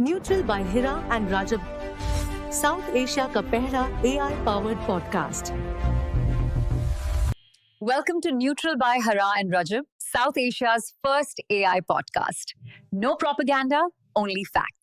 Neutral bye Hira and Rajab, south Asia का पहला AI powered podcast. Welcome to Neutral by Hara and Rajab, South Asia's first AI podcast. No propaganda, only facts.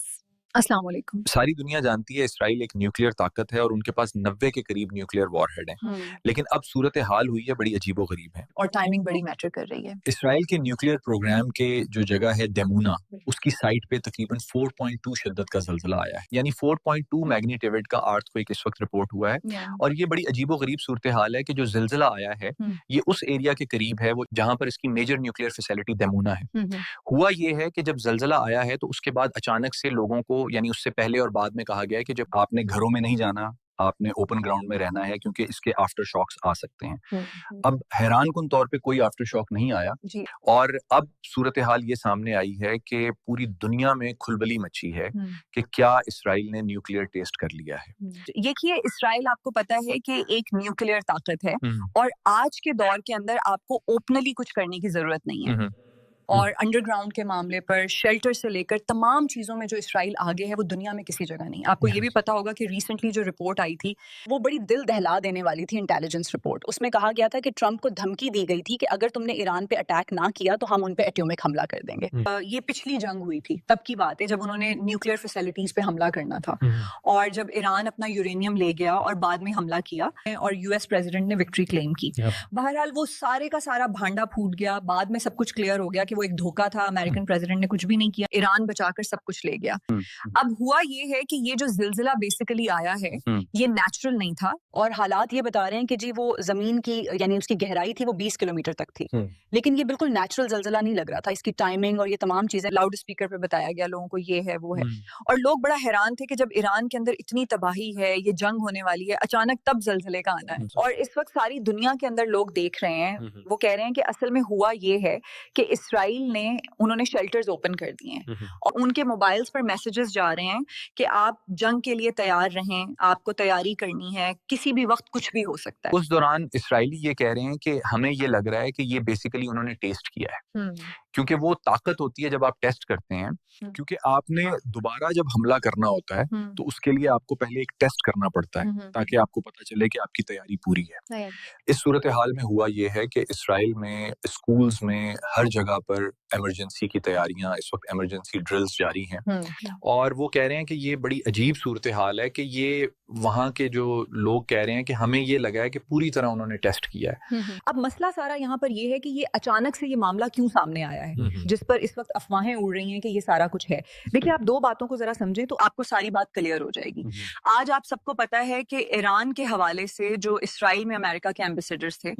अस्सलाम वालेकुम। सारी दुनिया जानती है Israel एक न्यूक्लियर ताकत है और उनके पास 90 के करीब न्यूक्लियर वॉरहेड हैं। लेकिन अब सूरत हाल हुई है बड़ी अजीबोगरीब है और टाइमिंग बड़ी मैटर कर रही है। इसराइल के न्यूक्लियर प्रोग्राम के जो जगह है डेमूना, उसकी साइट पे तकरीबन 4.2 शिद्दत का जल्जला आया है, यानी 4.2 मैग्नीट्यूड का अर्थक्वेक इस वक्त रिपोर्ट हुआ है। और ये बड़ी अजीबोगरीब सूरत हाल है कि जो जल्जला आया है ये उस एरिया के करीब है वो जहां पर इसकी मेजर न्यूक्लियर फैसिलिटी डेमूना है। हुआ ये है कि जब जल्जला आया है तो उसके बाद अचानक से लोगों को, यानी उससे पहले और बाद में कहा गया है कि जब आपने घरों में नहीं जाना, आपने ओपन ग्राउंड में रहना है क्योंकि इसके आफ्टर शॉक्स आ सकते हैं। अब हैरान कुन तौर पे कोई आफ्टर शॉक नहीं आया और अब सूरत हाल ये सामने आई है कि पूरी दुनिया में खुलबली मची है कि क्या इसराइल ने न्यूक्लियर टेस्ट कर लिया है। देखिए, इसराइल आपको पता है कि एक न्यूक्लियर ताकत है और आज के दौर के अंदर आपको ओपनली कुछ करने की जरूरत नहीं है। और अंडरग्राउंड के मामले पर शेल्टर से लेकर तमाम चीज़ों में जो इसराइल आगे है वो दुनिया में किसी जगह नहीं। आपको ये भी पता होगा कि रिसेंटली जो रिपोर्ट आई थी वो बड़ी दिल दहला देने वाली थी, इंटेलिजेंस रिपोर्ट। उसमें कहा गया था कि ट्रंप को धमकी दी गई थी कि अगर तुमने ईरान पे अटैक ना किया तो हम उन पे एटॉमिक हमला कर देंगे। ये पिछली जंग हुई थी, तब की बात है जब उन्होंने न्यूक्लियर फैसिलिटीज पे हमला करना था और जब ईरान अपना यूरेनियम ले गया और बाद में हमला किया और यूएस प्रेसिडेंट ने विक्ट्री क्लेम की। बहरहाल वो सारे का सारा भांडा फूट गया, बाद में सब कुछ क्लियर हो गया कि वो एक धोखा था, अमेरिकन प्रेसिडेंट ने कुछ भी नहीं किया, ईरान बचाकर सब कुछ ले गया। अब हुआ ये है कि ये जो जिलजिला बेसिकली आया है ये नेचुरल नहीं था और हालात ये बता रहे हैं कि जी वो जमीन की, यानी उसकी गहराई थी वो 20 किलोमीटर तक थी, लेकिन ये बिल्कुल नेचुरल जिलजिला नहीं लग रहा था। इसकी टाइमिंग और ये तमाम चीजें लाउड स्पीकर पे बताया गया लोगों को, ये है वो है। और लोग बड़ा हैरान थे कि जब ईरान के अंदर इतनी तबाही है, ये जंग होने वाली है, अचानक तब जिलजिले का आना है। और इस वक्त सारी दुनिया के अंदर लोग देख रहे हैं, वो कह रहे हैं कि असल में हुआ ये है कि इसराइल ने, उन्होंने शेल्टर्स ओपन कर दिए हैं और उनके मोबाइल्स पर मैसेजेस जा रहे हैं कि आप जंग के लिए तैयार रहें, आपको तैयारी करनी है, किसी भी वक्त कुछ भी हो सकता है। उस दौरान इसराइली ये कह रहे हैं कि हमें ये लग रहा है कि ये बेसिकली उन्होंने टेस्ट किया है, क्योंकि वो ताकत होती है जब आप टेस्ट करते हैं, क्योंकि आपने दोबारा जब हमला करना होता है तो उसके लिए आपको पहले एक टेस्ट करना पड़ता है ताकि आपको पता चले कि आपकी तैयारी पूरी है। इस सूरत हाल में हुआ ये है कि इसराइल में स्कूल्स में हर जगह पर इमरजेंसी की तैयारियां, इस वक्त इमरजेंसी ड्रिल्स जारी हैं और वो कह रहे हैं कि ये बड़ी अजीब सूरत हाल है कि ये वहाँ के जो लोग कह रहे हैं कि हमें ये लगा है कि पूरी तरह उन्होंने टेस्ट किया है। अब मसला सारा यहाँ पर ये है कि ये अचानक से ये मामला क्यों सामने आया है, जिस पर इस वक्त अफवाहें उड़ रही हैं कि ये सारा कुछ है। देखिए, आप दो बातों को जरा समझें तो आपको सारी बात क्लियर हो जाएगी। आज आप सबको पता है कि ईरान के हवाले से जो इसराइल में अमेरिका के एम्बेसडर्स थे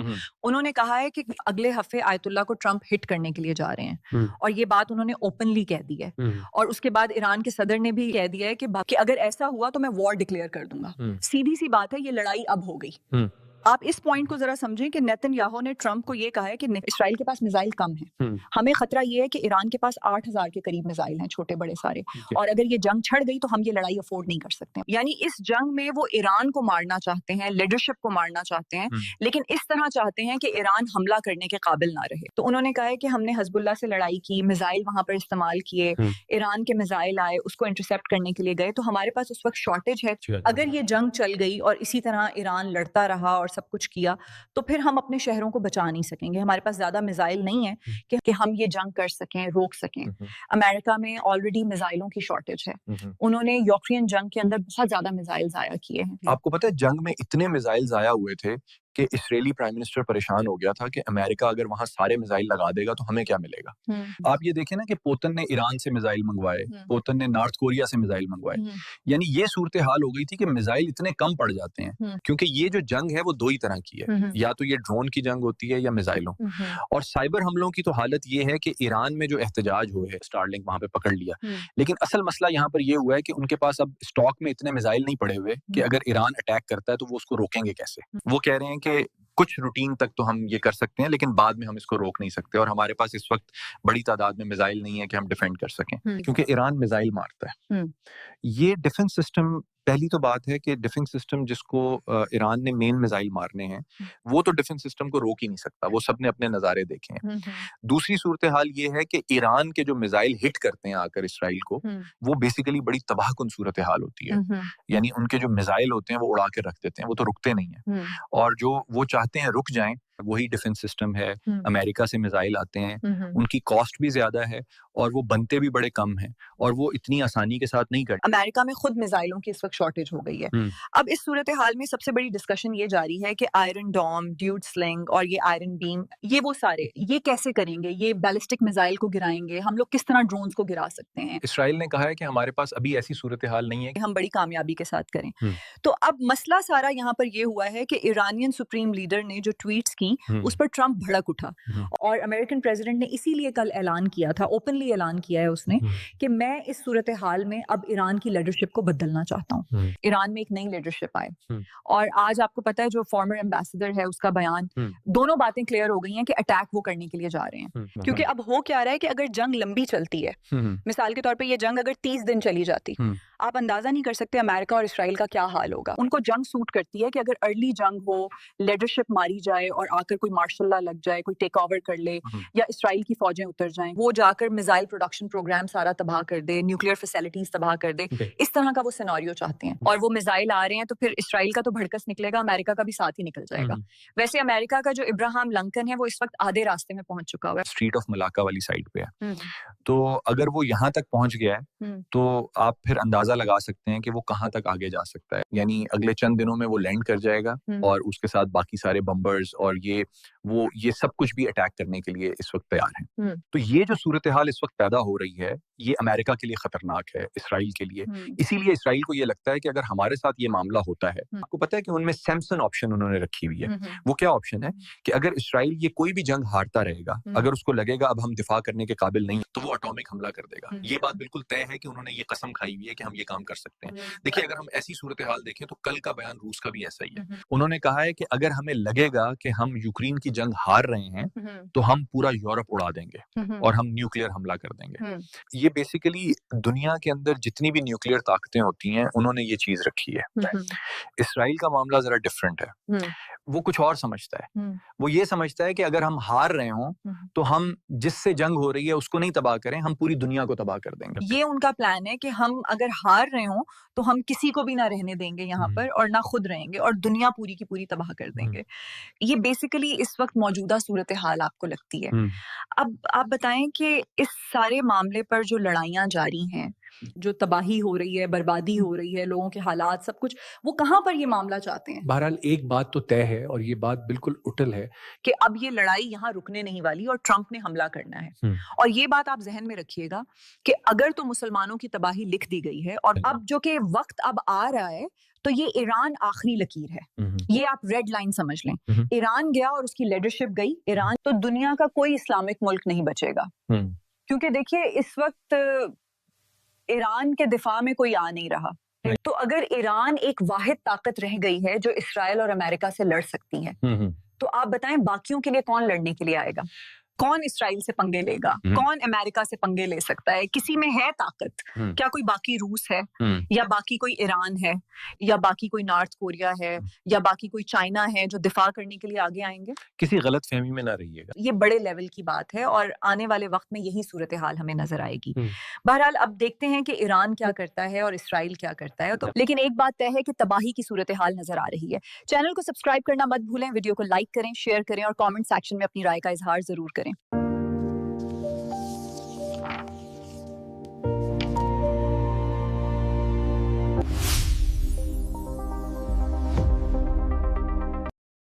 उन्होंने कहा है कि अगले हफ्ते आयतुल्लाह को ट्रंप हिट करने के लिए जा रहे हैं और ये बात उन्होंने ओपनली कह दी है। और उसके बाद ईरान के सदर ने भी कह दिया है कि अगर ऐसा हुआ तो मैं वॉर डिक्लेयर कर दूंगा। सीधी सी बात है, ये लड़ाई अब हो गई। आप इस पॉइंट को जरा समझें कि नेतन्याहू ने ट्रंप को ये कहा है कि इसराइल के पास मिसाइल कम है, हमें खतरा ये है कि ईरान के पास 8000 के करीब मिसाइल हैं, छोटे बड़े सारे, और अगर ये जंग छिड़ गई तो हम ये लड़ाई अफोर्ड नहीं कर सकते। यानी इस जंग में वो ईरान को मारना चाहते हैं, लीडरशिप को मारना चाहते हैं, लेकिन इस तरह चाहते हैं कि ईरान हमला करने के काबिल ना रहे। तो उन्होंने कहा है कि हमने हिजबुल्लाह से लड़ाई की, मिसाइल वहां पर इस्तेमाल किए, ईरान के मिसाइल आए, उसको इंटरसेप्ट करने के लिए गए, तो हमारे पास उस वक्त शॉर्टेज है। अगर ये जंग चल गई और इसी तरह ईरान लड़ता रहा और सब कुछ किया तो फिर हम अपने शहरों को बचा नहीं सकेंगे। हमारे पास ज्यादा मिसाइल नहीं है कि हम ये जंग कर सकें, रोक सकें। अमेरिका में ऑलरेडी मिसाइलों की शॉर्टेज है। उन्होंने यूक्रेन जंग के अंदर बहुत ज्यादा मिसाइल जाया किए हैं। आपको पता है जंग में इतने मिसाइल जाया हुए थे कि इजरायली प्राइम मिनिस्टर परेशान हो गया था कि अमेरिका अगर वहां सारे मिसाइल लगा देगा तो हमें क्या मिलेगा। आप ये देखें ना कि पोतन ने ईरान से मिसाइल मंगवाए, पोतन ने नॉर्थ कोरिया से मिसाइल मंगवाए, यानी ये सूरत हाल हो गई थी कि मिसाइल इतने कम पड़ जाते हैं क्योंकि ये जो जंग है वो दो ही तरह की है, या तो ये ड्रोन की जंग होती है या मिसाइलों। और साइबर हमलों की तो हालत ये है कि ईरान में जो एहतजाज हुए, स्टारलिंक वहां पे पकड़ लिया, लेकिन असल मसला यहाँ पर ये हुआ है कि उनके पास अब स्टॉक में इतने मिसाइल नहीं पड़े हुए कि अगर ईरान अटैक करता है तो वो उसको रोकेंगे कैसे। वो कह रहे हैं कि कुछ रूटीन तक तो हम ये कर सकते हैं लेकिन बाद में हम इसको रोक नहीं सकते, और हमारे पास इस वक्त बड़ी तादाद में मिसाइल नहीं है कि हम डिफेंड कर सकें क्योंकि ईरान मिसाइल मारता है। ये डिफेंस सिस्टम पहली तो बात है कि डिफेंस सिस्टम जिसको ईरान ने मेन मिसाइल मारने हैं, वो तो डिफेंस सिस्टम को रोक ही नहीं सकता, वो सबने अपने नज़ारे देखे हैं। दूसरी सूरत हाल ये है कि ईरान के जो मिसाइल हिट करते हैं आकर इसराइल को, वो बेसिकली बड़ी तबाहकुन सूरत हाल होती है। यानी उनके जो मिसाइल होते हैं वो उड़ा के रख देते हैं, वो तो रुकते नहीं है। और जो वो चाहते हैं रुक जाएं, वही डिफेंस सिस्टम है। अमेरिका से मिसाइल आते हैं, उनकी कॉस्ट भी ज्यादा है और वो बनते भी बड़े कम हैं और वो इतनी आसानी के साथ नहीं करते। अमेरिका में खुद मिसाइलों की इस वक्त शॉर्टेज हो गई है। अब इस सूरत हाल में सबसे बड़ी डिस्कशन ये जारी है कि आयरन डॉम, ड्यूड स्लिंग और ये आयरन बीम, ये वो सारे ये कैसे करेंगे, ये बैलिस्टिक मिसाइल को गिराएंगे, हम लोग किस तरह ड्रोन्स को गिरा सकते हैं। इसराइल ने कहा है कि हमारे पास अभी ऐसी सूरत हाल नहीं है कि हम बड़ी कामयाबी के साथ करें। तो अब मसला सारा यहाँ पर ये हुआ है कि ईरानियन सुप्रीम लीडर ने जो ट्वीट्स की उस पर ट्रंप भड़क उठा और अमेरिकन प्रेसिडेंट ने इसीलिए कल ऐलान किया था, ओपनली ऐलान किया है उसने कि मैं इस सूरत हाल में अब ईरान की लीडरशिप को बदलना चाहता हूँ। ईरान में एक नई लीडरशिप आए और आज आपको पता है जो फॉर्मर एम्बेसडर है उसका बयान, दोनों बातें क्लियर हो गई हैं कि अटैक वो करने के लिए जा रहे हैं। क्योंकि अब हो क्या रहा है कि अगर जंग लंबी चलती है, मिसाल के तौर पर ये जंग अगर 30 दिन चली जाती, आप अंदाजा नहीं कर सकते अमेरिका और इसराइल का क्या हाल होगा। उनको जंग सूट करती है कि अगर अर्ली जंग हो, लीडरशिप मारी जाए और आकर कोई मार्शल लॉ लग जाए, कोई टेक ओवर कर ले या इसराइल की फौजें उतर जाएं, वो जाकर मिसाइल प्रोडक्शन प्रोग्राम सारा तबाह कर दे, न्यूक्लियर फैसिलिटीज तबाह कर दे। इस तरह का वो सिनेरियो चाहते हैं और वो मिसाइल आ रहे हैं तो फिर इसराइल का तो भड़कस निकलेगा, अमेरिका का भी साथ ही निकल जाएगा। वैसे अमेरिका का जो इब्राहिम लिंकन है वो इस वक्त आधे रास्ते में पहुंच चुका हुआ है, स्ट्रीट ऑफ मलाका वाली साइड पे है। तो अगर वो यहाँ तक पहुंच गया है तो आप फिर अंदाजा लगा सकते हैं कि वो कहाँ तक आगे जा सकता है। यानी अगले चंद दिनों में वो लैंड कर जाएगा और उसके साथ बाकी सारे बम्बर्स और ये सब कुछ भी अटैक करने के लिए इस वक्त तैयार हैं। तो ये जो सूरत हाल इस वक्त पैदा हो रही है, ये अमेरिका के लिए खतरनाक है, इसराइल के लिए। इसीलिए इसराइल को ये लगता है कि अगर हमारे साथ ये मामला होता है, आपको पता है कि उनमें सैमसन ऑप्शन उन्होंने रखी हुई है। वो क्या ऑप्शन है कि अगर इसराइल ये कोई भी जंग हारता रहेगा, अगर उसको लगेगा अब हम दिफा करने के काबिल नहीं, तो वो एटॉमिक हमला कर देगा। ये बात बिल्कुल तय है कि उन्होंने ये कसम खाई हुई है कि हम ये काम कर सकते हैं। देखिए, अगर हम ऐसी सूरत हाल देखें तो कल का बयान रूस का भी ऐसा ही है। उन्होंने कहा है कि अगर हमें लगेगा कि हम यूक्रेन की जंग हार रहे हैं तो हम पूरा यूरोप उड़ा देंगे और हम न्यूक्लियर हमला कर देंगे। ये बेसिकली दुनिया के अंदर जितनी भी न्यूक्लियर ताकतें होती हैं उन्होंने ये चीज रखी है। इसराइल का मामला जरा डिफरेंट है। वो कुछ और समझता है। वो ये समझता है कि अगर हम हार रहे हों तो हम जिससे जंग हो रही है उसको नहीं तबाह करें, हम पूरी दुनिया को तबाह कर देंगे। ये उनका प्लान है कि हम अगर हार रहे हों तो हम किसी को भी ना रहने देंगे यहाँ पर और ना खुद रहेंगे और दुनिया पूरी की पूरी तबाह कर देंगे। ये बेसिकली इस वक्त मौजूदा सूरत हाल आपको लगती है। अब आप बताएं कि इस सारे मामले पर जो लड़ाइयाँ जारी हैं, जो तबाही हो रही है, बर्बादी हो रही है, लोगों के हालात सब कुछ, वो कहाँ पर ये मामला चाहते हैं? बहरहाल एक बात तो तय है और ये बात बिल्कुल उटल है कि अब ये लड़ाई यहाँ रुकने नहीं वाली और ट्रंप ने हमला करना है। और ये बात आप जहन में रखिएगा कि अगर तो मुसलमानों की तबाही लिख दी गई है और अब जो कि वक्त अब आ रहा है, तो ये ईरान आखिरी लकीर है। ये आप रेड लाइन समझ लें। ईरान गया और उसकी लीडरशिप गई ईरान, तो दुनिया का कोई इस्लामिक मुल्क नहीं बचेगा। क्योंकि देखिए इस वक्त ईरान के दिफा में कोई आ नहीं रहा। तो अगर ईरान एक वाहिद ताकत रह गई है जो इसराइल और अमेरिका से लड़ सकती है, तो आप बताएं बाकियों के लिए कौन लड़ने के लिए आएगा? कौन इसराइल से पंगे लेगा? कौन अमेरिका से पंगे ले सकता है? किसी में है ताकत? क्या कोई बाकी रूस है या बाकी कोई ईरान है या बाकी कोई नॉर्थ कोरिया है या बाकी कोई चाइना है जो दिफा करने के लिए आगे आएंगे? किसी गलत फहमी में ना रहिएगा। ये बड़े लेवल की बात है और आने वाले वक्त में यही सूरत हाल हमें नजर आएगी। बहरहाल अब देखते हैं कि ईरान क्या करता है और इसराइल क्या करता है। तो लेकिन एक बात तय है कि तबाही की सूरत हाल नजर आ रही है। चैनल को सब्सक्राइब करना मत भूलें, वीडियो को लाइक करें, शेयर करें और कॉमेंट सेक्शन में अपनी राय का इजहार जरूर करें।